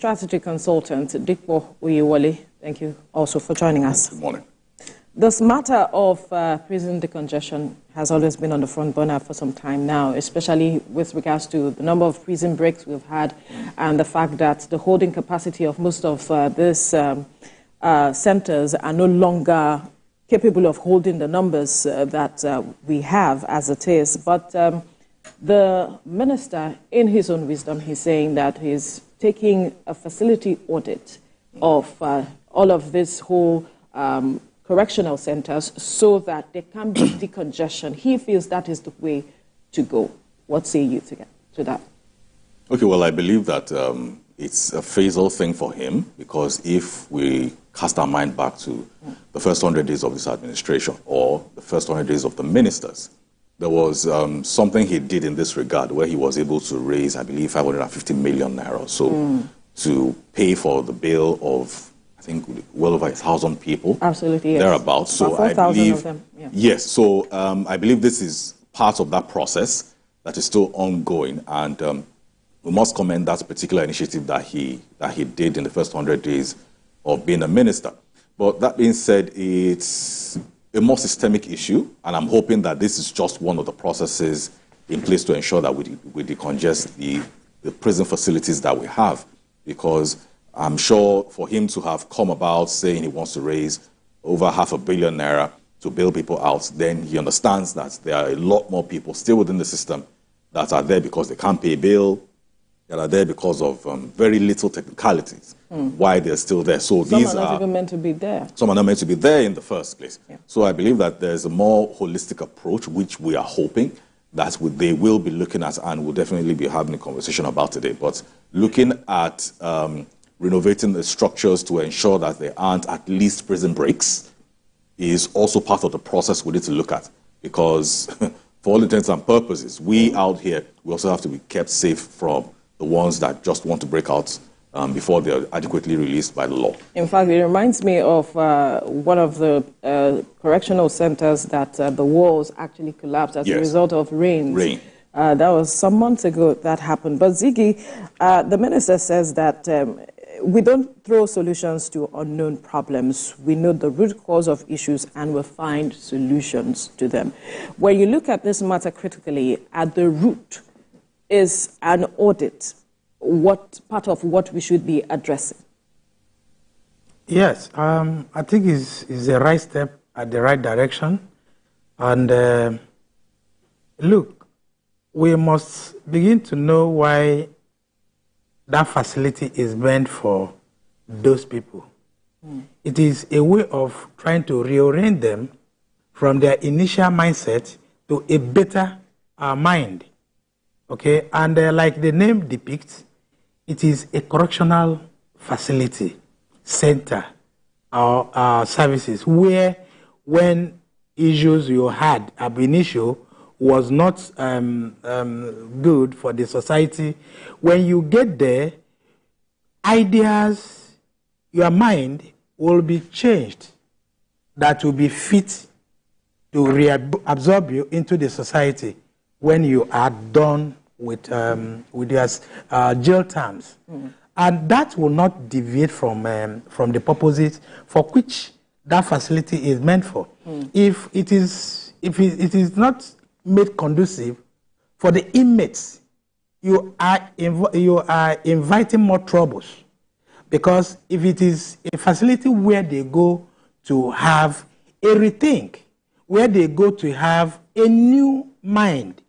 Strategy consultant, Dikpo Oyewole, thank you also for joining us. Good morning. This matter of prison decongestion has always been on the front burner for some time now, especially with regards to the number of prison breaks we've had and the fact that the holding capacity of most of these centers are no longer capable of holding the numbers that we have as it is. But the minister, in his own wisdom, he's saying that he's taking a facility audit of all of this whole correctional centers so that there can be decongestion. He feels that is the way to go. What say you to that? Okay, well, I believe that it's a phasal thing for him, because if we cast our mind back to the first 100 days of this administration or the first 100 days of the ministers, there was something he did in this regard where he was able to raise, I believe, 550 million naira so to pay for the bill of, I think, well over 1,000 people. Absolutely, yes. Thereabouts. So about 4,000 of them. Yeah. Yes. So I believe this is part of that process that is still ongoing, and we must commend that particular initiative that he did in the first 100 days of being a minister. But that being said, it's a more systemic issue, and I'm hoping that this is just one of the processes in place to ensure that we decongest the prison facilities that we have, because I'm sure for him to have come about saying he wants to raise over $500 million naira to bail people out, then he understands that there are a lot more people still within the system that are there because they can't pay bail, that are there because of very little technicalities, why they're still there. So some are not even meant to be there. Some are not meant to be there in the first place. Yeah. So I believe that there's a more holistic approach, which we are hoping that they will be looking at, and we'll definitely be having a conversation about today. But looking at renovating the structures to ensure that there aren't at least prison breaks is also part of the process we need to look at, because for all intents and purposes, we out here, we also have to be kept safe from the ones that just want to break out before they're adequately released by the law. In fact, it reminds me of one of the correctional centers that the walls actually collapsed as a result of rains. That was some months ago that happened. But Ziggy, the minister says that we don't throw solutions to unknown problems. We know the root cause of issues and we find solutions to them. When you look at this matter critically, at the root is an audit. What part of what we should be addressing? Yes, I think it's the right step at the right direction. And look, we must begin to know why that facility is meant for those people. It is a way of trying to reorient them from their initial mindset to a better mind. Okay, and like the name depicts, it is a correctional facility, center, or services where when issues you had ab initio was not good for the society, when you get there, ideas, your mind will be changed that will be fit to reabsorb you into the society when you are done with your jail terms. And that will not deviate from the purposes for which that facility is meant for. If it is not made conducive for the inmates, you are inviting more troubles. Because if it is a facility where they go to have a rethink, where they go to have a new mind,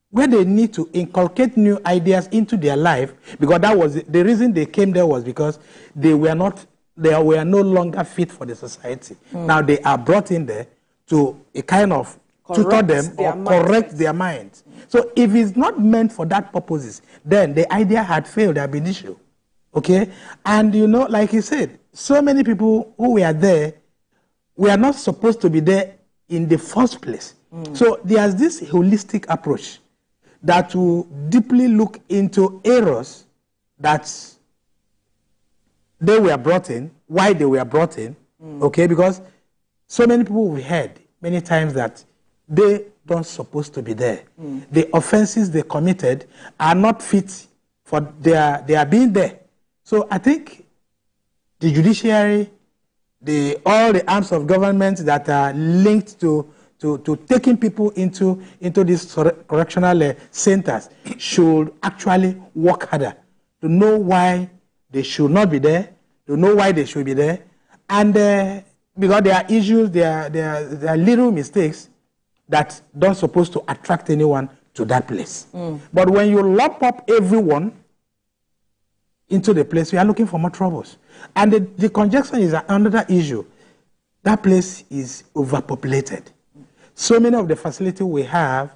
where they need to inculcate new ideas into their life, because that was the reason they came there, was because they were no longer fit for the society. Now they are brought in there to a kind of tutor them or correct their minds. So if it's not meant for that purposes, then the idea had failed ab initio. Okay? And you know, like he said, so many people who were there were not supposed to be there in the first place. So there's this holistic approach that will deeply look into errors that they were brought in, why they were brought in, okay? Because so many people we heard many times that they don't supposed to be there. The offenses they committed are not fit for their being there. So I think the judiciary, all the arms of government that are linked to taking people into these correctional centers should actually work harder to know why they should not be there, to know why they should be there, and because there are issues, there are little mistakes that don't supposed to attract anyone to that place. But when you lock up everyone into the place, we are looking for more troubles. And the decongestion is another issue. That place is overpopulated. So many of the facilities we have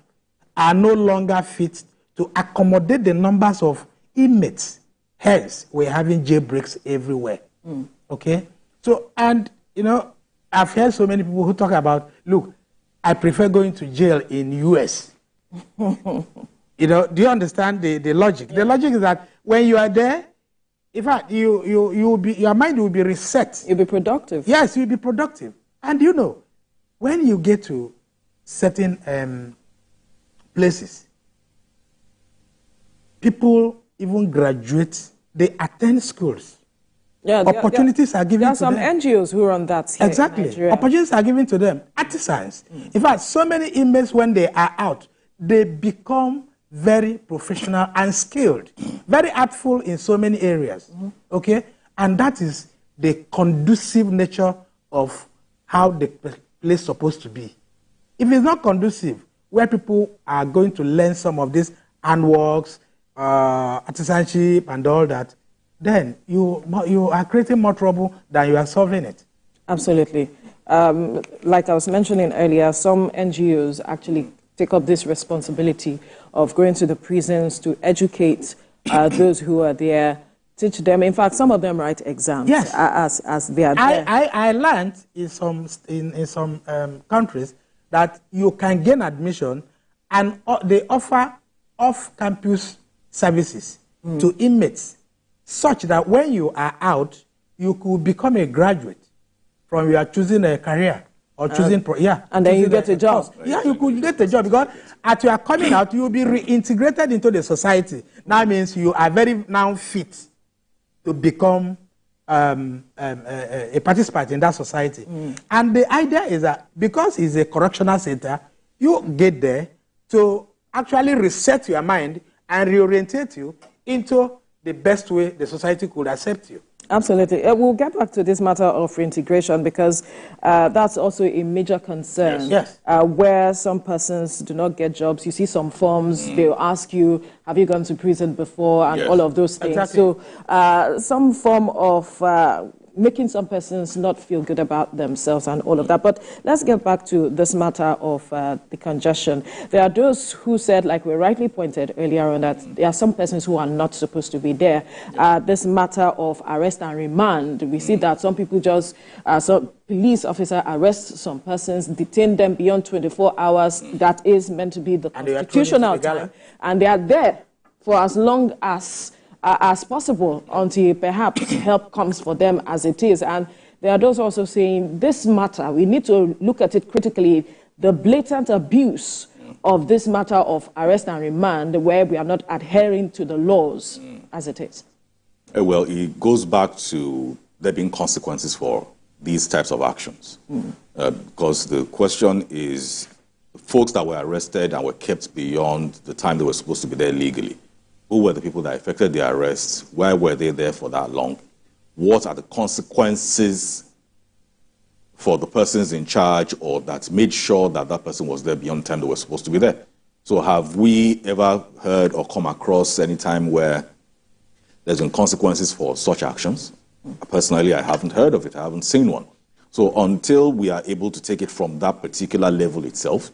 are no longer fit to accommodate the numbers of inmates. Hence, we're having jailbreaks everywhere. Okay? So, and, you know, I've heard so many people who talk about, look, I prefer going to jail in US. You know, do you understand the logic? Yeah. The logic is that when you are there, in fact, your mind will be reset. You'll be productive. Yes, you'll be productive. And you know, when you get to certain places, people even graduate, they attend schools. Yeah, opportunities are given to them. There are some NGOs who run that here exactly. in Nigeria. Opportunities are given to them. Artisans. In fact, so many inmates, when they are out, they become very professional and skilled, very artful in so many areas. Okay? And that is the conducive nature of how the place is supposed to be. If it's not conducive, where people are going to learn some of these handworks, artisanship and all that, then you are creating more trouble than you are solving it. Absolutely. Like I was mentioning earlier, some NGOs actually take up this responsibility of going to the prisons to educate those who are there, teach them. In fact, some of them write exams. Yes. As they are there. I learned in some countries that you can gain admission and they offer off-campus services to inmates, such that when you are out, you could become a graduate from your choosing a career or choosing, and then you get a job. Yeah, you could get a job because at your coming out, you will be reintegrated into the society. That means you are very now fit to become a participant in that society. And the idea is that because it's a correctional center, you get there to actually reset your mind and reorientate you into the best way the society could accept you. Absolutely. We'll get back to this matter of reintegration because that's also a major concern. Yes. Where some persons do not get jobs. You see some forms, they'll ask you, have you gone to prison before, and all of those things. Exactly. So some form of making some persons not feel good about themselves and all of that. But let's get back to this matter of decongestion. There are those who said, like we rightly pointed earlier on, that there are some persons who are not supposed to be there. This matter of arrest and remand, we see that some people just, some police officer arrests some persons, detain them beyond 24 hours. That is meant to be the constitutional time. And they are there for as long as possible until perhaps help comes for them as it is. And there are those also saying this matter, we need to look at it critically, the blatant abuse of this matter of arrest and remand where we are not adhering to the laws as it is. Well, it goes back to there being consequences for these types of actions. Because the question is, folks that were arrested and were kept beyond the time they were supposed to be there legally, who were the people that effected the arrests? Why were they there for that long? What are the consequences for the persons in charge or that made sure that that person was there beyond the time they were supposed to be there? So have we ever heard or come across any time where there's been consequences for such actions? Personally, I haven't heard of it. I haven't seen one. So until we are able to take it from that particular level itself,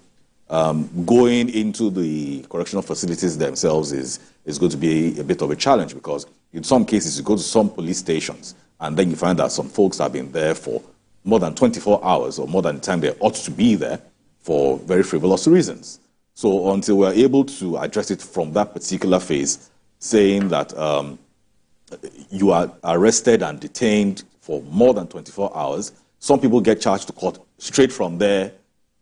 going into the correctional facilities themselves is going to be a bit of a challenge, because in some cases you go to some police stations and then you find that some folks have been there for more than 24 hours or more than the time they ought to be there for very frivolous reasons. So until we're able to address it from that particular phase, saying that you are arrested and detained for more than 24 hours, some people get charged to court straight from there.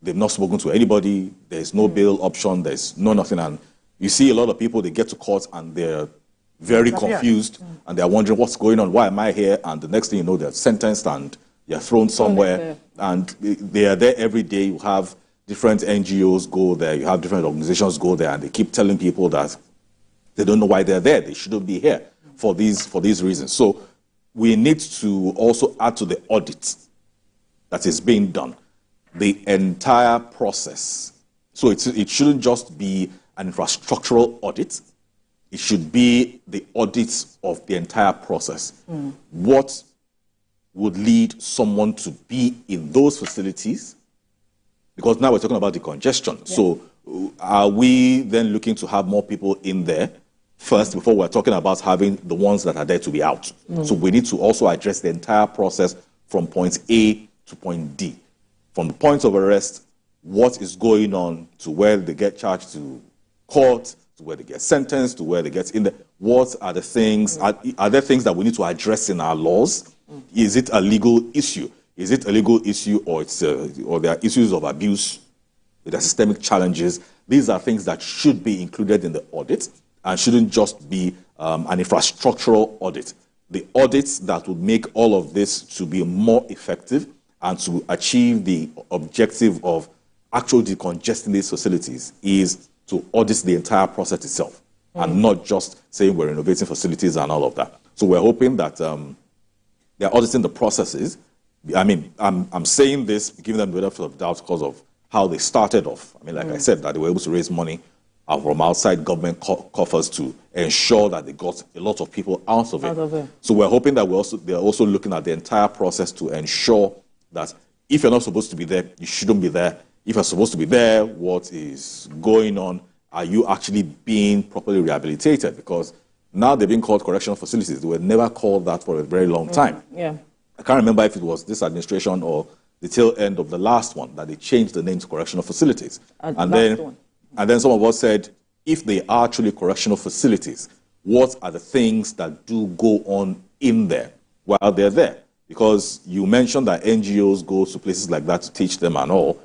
They've not spoken to anybody. There's no bail option. There's no nothing. And you see a lot of people, they get to court and they're very confused, and they're wondering what's going on, why am I here? And the next thing you know, they're sentenced and you're thrown somewhere, and they are there every day. You have different NGOs go there, you have different organizations go there, and they keep telling people that they don't know why they're there. They shouldn't be here for these reasons. So we need to also add to the audit that is being done, the entire process. So it shouldn't just be an infrastructural audit. It should be the audit of the entire process. What would lead someone to be in those facilities? Because now we're talking about decongestion. Yeah. So are we then looking to have more people in there first before we're talking about having the ones that are there to be out? So we need to also address the entire process from point A to point D. From the point of arrest, what is going on, to where they get charged to court, to where they get sentenced, to where they get in there. What are the things, are there things that we need to address in our laws? Is it a legal issue? Is it a legal issue, or or there are issues of abuse, there are systemic challenges? These are things that should be included in the audit and shouldn't just be an infrastructural audit. The audits that would make all of this to be more effective and to achieve the objective of actually decongesting these facilities is to audit the entire process itself and not just saying we're renovating facilities and all of that. So we're hoping that they're auditing the processes. I mean, I'm saying this, giving them the benefit of doubt because of how they started off. I mean, like I said, that they were able to raise money from outside government coffers to ensure that they got a lot of people out of it. So we're hoping that they're also looking at the entire process to ensure that if you're not supposed to be there, you shouldn't be there. If you're supposed to be there, what is going on? Are you actually being properly rehabilitated? Because now they're being called correctional facilities. They were never called that for a very long time. Yeah. I can't remember if it was this administration or the tail end of the last one that they changed the name to correctional facilities. And then some of us said, if they are truly correctional facilities, what are the things that do go on in there while they're there? Because you mentioned that NGOs go to places like that to teach them and all.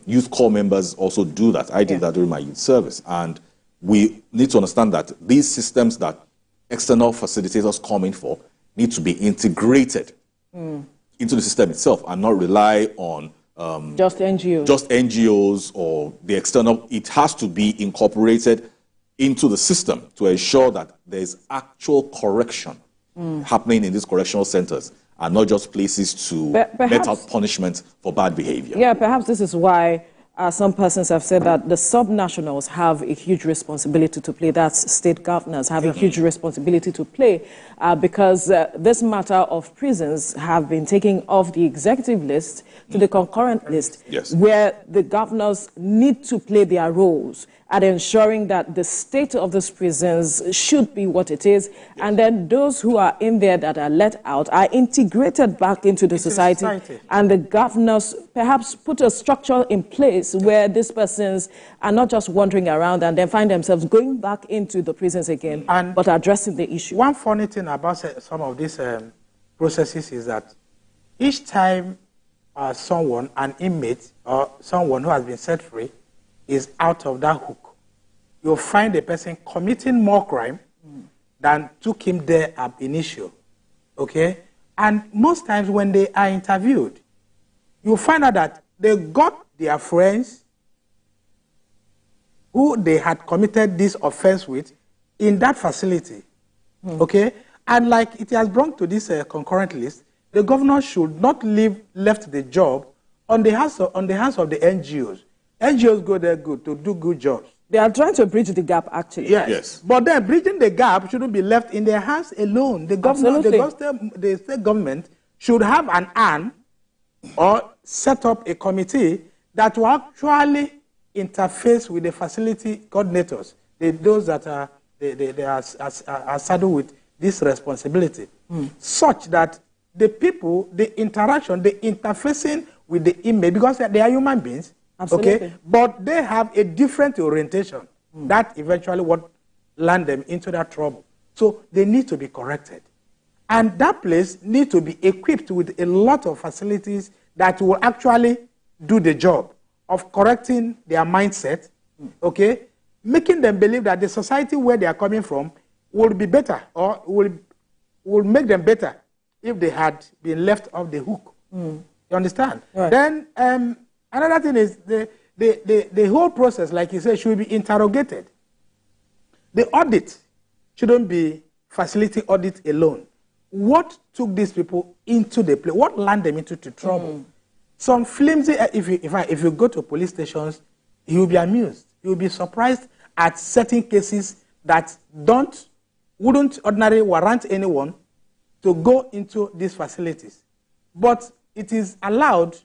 Youth corps members also do that. I did that during my youth service. And we need to understand that these systems that external facilitators come in for need to be integrated into the system itself and not rely on just NGOs. Just NGOs or the external. It has to be incorporated into the system to ensure that there's actual correction happening in these correctional centers and not just places to let out punishment for bad behavior. Yeah, perhaps this is why some persons have said that the subnationals have a huge responsibility to play. That's state governors have a huge responsibility to play because this matter of prisons have been taken off the executive list to the concurrent list, where the governors need to play their roles at ensuring that the state of these prisons should be what it is, and then those who are in there that are let out are integrated back into the society, and the governors perhaps put a structure in place where these persons are not just wandering around and then find themselves going back into the prisons again, but addressing the issue. One funny thing about some of these processes is that each time someone, an inmate or someone who has been set free, is out of that hook, you'll find a person committing more crime than took him there ab initio. Okay? And most times when they are interviewed, you'll find out that they got their friends who they had committed this offense with in that facility. Okay? And like it has brought to this concurrent list, the governor should not left the job on the hands of the NGOs. NGOs go there to do good jobs. They are trying to bridge the gap, actually. Yes. But then bridging the gap shouldn't be left in their hands alone. The government, the state government should have an arm or set up a committee that will actually interface with the facility coordinators, those that are saddled with this responsibility, such that the people, the interaction, the interfacing with the inmate, because they are human beings, okay, but they have a different orientation. That eventually what land them into that trouble. So they need to be corrected. And that place needs to be equipped with a lot of facilities that will actually do the job of correcting their mindset, okay, making them believe that the society where they are coming from would be better, or will make them better if they had been left off the hook. You understand? Right. Then another thing is the whole process, like you said, should be interrogated. The audit shouldn't be facility audit alone. What took these people into the play? What landed them into trouble? Some flimsy, if you go to police stations, you will be amused. You will be surprised at certain cases that wouldn't ordinarily warrant anyone to go into these facilities. But it is allowed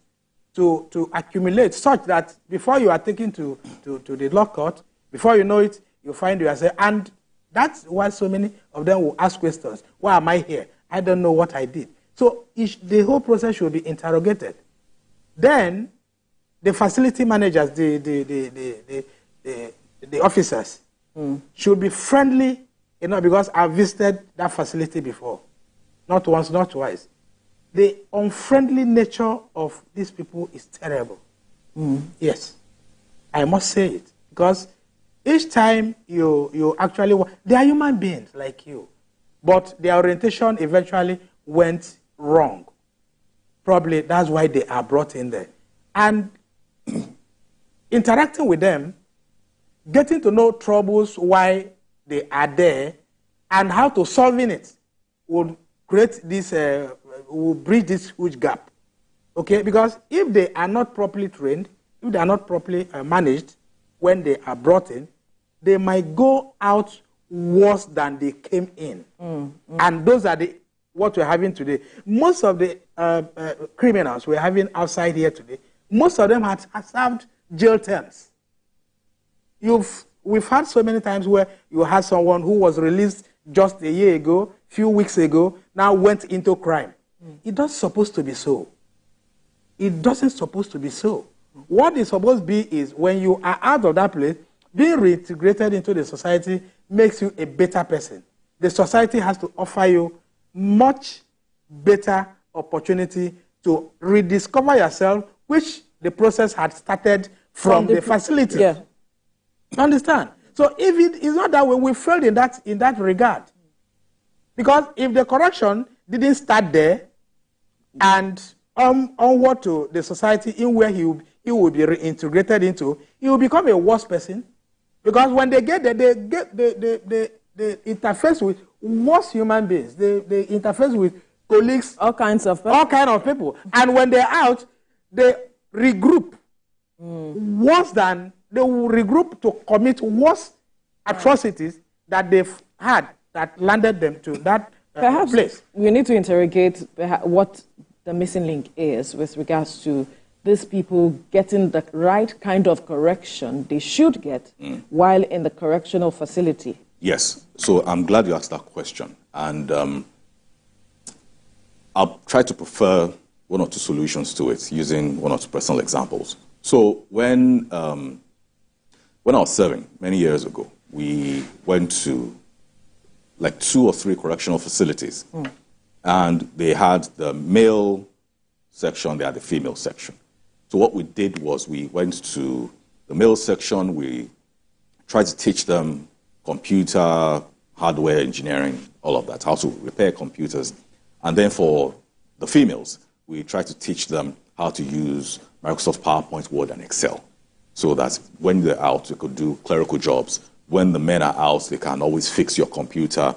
to accumulate such that before you are taken to the law court, before you know it, you find yourself. And that's why so many of them will ask questions. Why am I here? I don't know what I did. So the whole process should be interrogated. Then the facility managers, the officers, should be friendly, because I've visited that facility before. Not once, not twice. The unfriendly nature of these people is terrible. Yes, I must say it. Because each time you actually, they are human beings like you. But their orientation eventually went wrong. Probably that's why they are brought in there. And interacting with them, getting to know troubles, why they are there, and how to solving it will create this, will bridge this huge gap. Okay? Because if they are not properly trained, if they are not properly managed when they are brought in, they might go out worse than they came in. And those are what we're having today. Most of the criminals we're having outside here today, most of them have served jail terms. We've had so many times where you had someone who was released just a year ago, few weeks ago, now went into crime. It doesn't supposed to be so. It doesn't supposed to be so. What is supposed to be is when you are out of that place, being reintegrated into the society makes you a better person. The society has to offer you much better opportunity to rediscover yourself, which the process had started from the facility. Yeah. Understand? So if it is not that way, we failed in that regard. Because if the correction didn't start there and onward to the society in where he will be reintegrated into, he will become a worse person. Because when they get there, they interface with worse human beings. They interface with colleagues, all kinds of people. And when they're out, they regroup worse than they will regroup to commit worse atrocities that they've had that landed them to that Perhaps place. We need to interrogate what the missing link is with regards to these people getting the right kind of correction they should get while in the correctional facility. Yes. So I'm glad you asked that question. And I'll try to prefer one or two solutions to it using one or two personal examples. So when I was serving many years ago, we went to like 2 or 3 correctional facilities. And they had the male section, they had the female section. So what we did was we went to the male section, we tried to teach them computer, hardware, engineering, all of that, how to repair computers. And then for the females, we tried to teach them how to use Microsoft PowerPoint, Word, and Excel, so that when they're out, they could do clerical jobs. When the men are out, they can always fix your computer.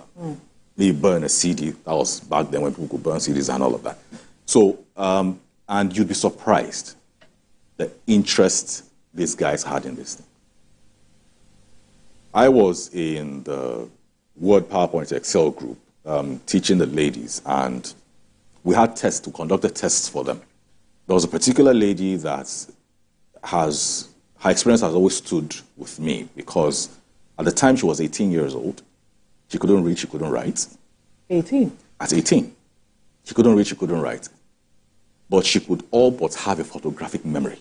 They burn a CD. That was back then when people could burn CDs and all of that. So, and you'd be surprised the interest these guys had in this thing. I was in the Word, PowerPoint, Excel group teaching the ladies, and we had tests, we conducted tests for them. There was a particular lady that her experience has always stood with me because at the time she was 18 years old. She couldn't read, she couldn't write. 18? At 18. She couldn't read, she couldn't write. But she could all but have a photographic memory.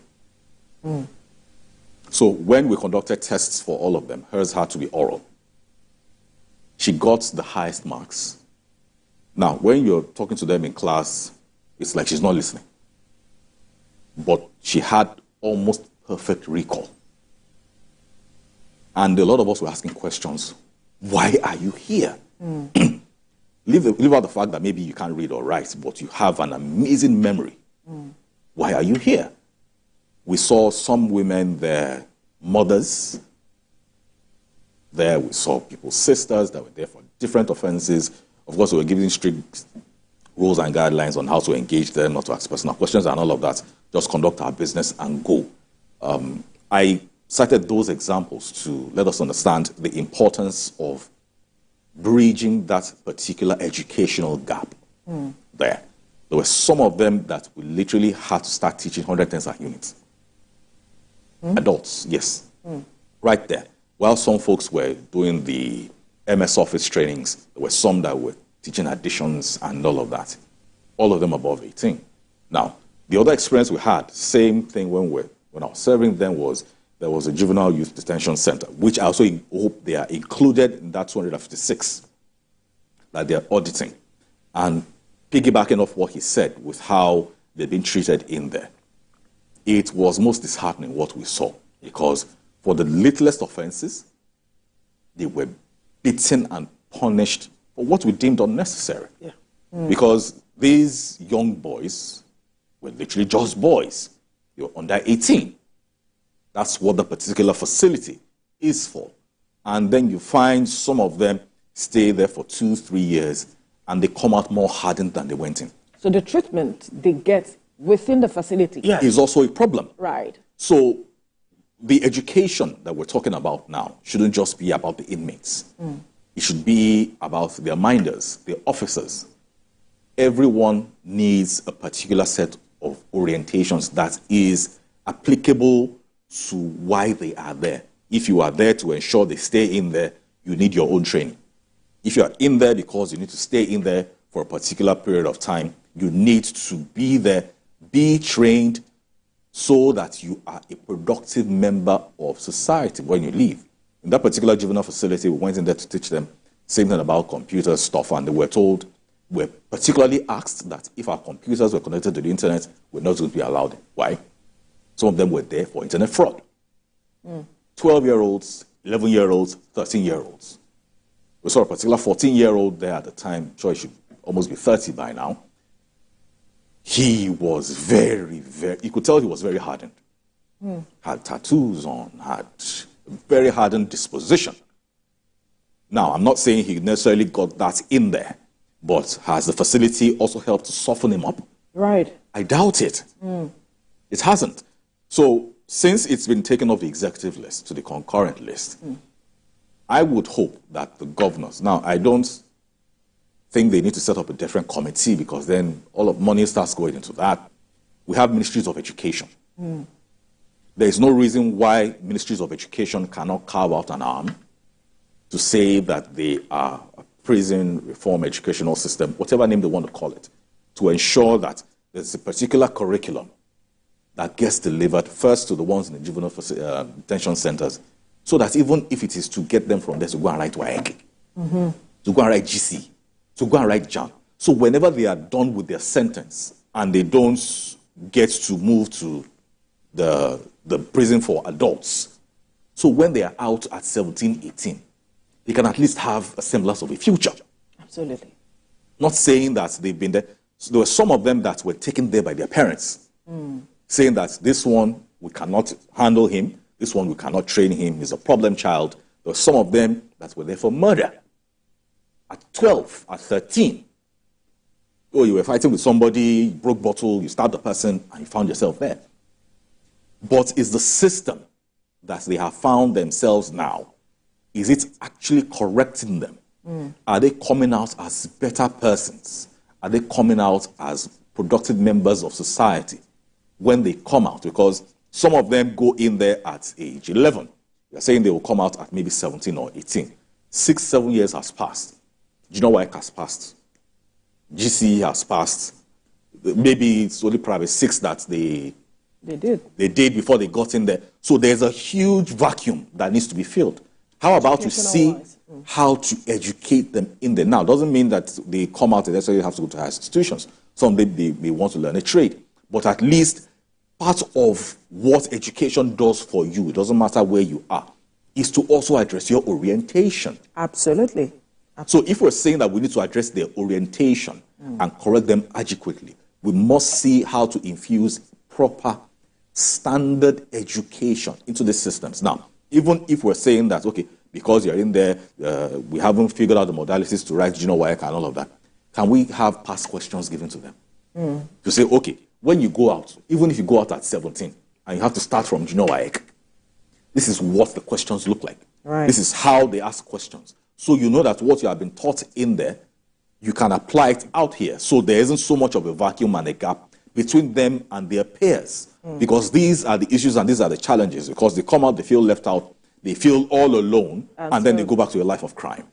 So when we conducted tests for all of them, hers had to be oral. She got the highest marks. Now, when you're talking to them in class, it's like she's not listening. But she had almost perfect recall. And a lot of us were asking questions. Why are you here? Leave out the fact that maybe you can't read or write, but you have an amazing memory. Why are you here? We saw some women, their mothers there. We saw people's sisters that were there for different offenses. Of course, we were giving strict rules and guidelines on how to engage them, not to ask personal questions and all of that. Just conduct our business and go. I cited those examples to let us understand the importance of bridging that particular educational gap there. There were some of them that we literally had to start teaching 100 tensor units. Adults, yes. Right there. While some folks were doing the MS Office trainings, there were some that were teaching additions and all of that. All of them above 18. Now, the other experience we had, same thing when I was serving them, was there was a juvenile youth detention center, which I also hope they are included in that 256 that they are auditing. And piggybacking off what he said with how they've been treated in there, it was most disheartening what we saw, because for the littlest offenses, they were beaten and punished for what we deemed unnecessary. Yeah. Because these young boys were literally just boys. They were under 18. That's what the particular facility is for. And then you find some of them stay there for 2-3 years, and they come out more hardened than they went in. So the treatment they get within the facility is also a problem. Right. So the education that we're talking about now shouldn't just be about the inmates. It should be about their minders, their officers. Everyone needs a particular set of orientations that is applicable to why they are there. If you are there to ensure they stay in there, you need your own training. If you are in there because you need to stay in there for a particular period of time, you need to be there, be trained, so that you are a productive member of society when you leave. In that particular juvenile facility, we went in there to teach them same thing about computer stuff, and they were told, we're particularly asked that if our computers were connected to the internet, we're not going to be allowed. Why? Some of them were there for internet fraud. 12-year-olds, 11-year-olds, 13-year-olds. We saw a particular 14-year-old there at the time, I'm sure he should almost be 30 by now. He was you could tell he was very hardened. Had tattoos on, had a very hardened disposition. Now, I'm not saying he necessarily got that in there, but has the facility also helped to soften him up? Right. I doubt it. It hasn't. So, since it's been taken off the executive list to the concurrent list, I would hope that the governors, now I don't think they need to set up a different committee, because then all of money starts going into that. We have ministries of education. There is no reason why ministries of education cannot carve out an arm to say that they are a prison reform educational system, whatever name they want to call it, to ensure that there's a particular curriculum that gets delivered first to the ones in the juvenile detention centers, so that even if it is to get them from there to go and write WAEC, to go and write GC, to go and write JAM. So whenever they are done with their sentence and they don't get to move to the prison for adults, so when they are out at 17, 18, they can at least have a semblance of a future. Absolutely. Not saying that they've been there. So there were some of them that were taken there by their parents, saying that this one, we cannot handle him, this one, we cannot train him, he's a problem child. There were some of them that were there for murder. At 12, at 13. Oh, you were fighting with somebody, you broke bottle, you stabbed the person, and you found yourself there. But is the system that they have found themselves now, is it actually correcting them? Are they coming out as better persons? Are they coming out as productive members of society when they come out? Because some of them go in there at age 11. They're saying they will come out at maybe 17 or 18. 6-7 years has passed. Do you know why it has passed? GC has passed. Maybe it's only probably 6 that they did before they got in there. So there's a huge vacuum that needs to be filled. How about you see how to educate them in there? Now, it doesn't mean that they come out and necessarily have to go to higher institutions. Some they want to learn a trade. But at least part of what education does for you, it doesn't matter where you are, is to also address your orientation. Absolutely. So if we're saying that we need to address their orientation and correct them adequately, we must see how to infuse proper standard education into the systems. Now, even if we're saying that, okay, because you're in there, we haven't figured out the modalities to write junior WAEC and all of that, can we have past questions given to them? To say, okay, when you go out, even if you go out at 17 and you have to start from junior WAEC, this is what the questions look like. Right. This is how they ask questions. So you know that what you have been taught in there, you can apply it out here. So there isn't so much of a vacuum and a gap between them and their peers. Because these are the issues and these are the challenges. Because they come out, they feel left out, they feel all alone, and then they go back to a life of crime.